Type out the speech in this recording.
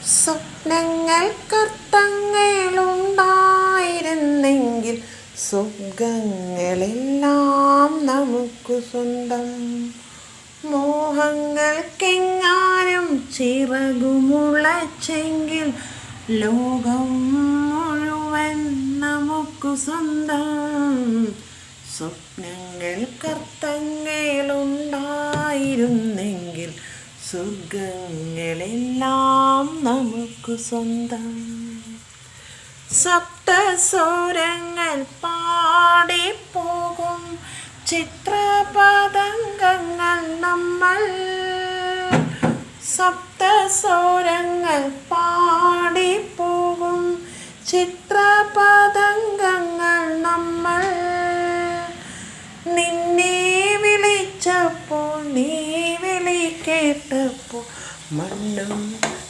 സ്വപ്നങ്ങൾക്കർത്ഥങ്ങളുണ്ടായിരുന്നെങ്കിൽ സ്വർഗങ്ങളെല്ലാം നമുക്ക് സ്വന്തം. മോഹങ്ങൾക്കെങ്ങാനും ചിറകുമുളച്ചെങ്കിൽ ലോകം മുഴുവൻ നമുക്ക് സ്വന്തം. സ്വപ്നങ്ങൾക്കർത്ഥങ്ങളുണ്ടായിരുന്നെങ്കിൽ സ്വർഗങ്ങളെല്ലാം നമുക്ക് സ്വന്തം. സപ്തസ്വരങ്ങൾ പാടിപ്പോകും ചിത്രപതംഗങ്ങൾ നമ്മൾ. സപ്തസ്വരങ്ങൾ പാടിപ്പോകും ചിത്രപതംഗങ്ങൾ നമ്മൾ. നിന്നെ വിളിച്ചപ്പോൾ നീ വിളി കേട്ടപ്പോൾ മണ്ണും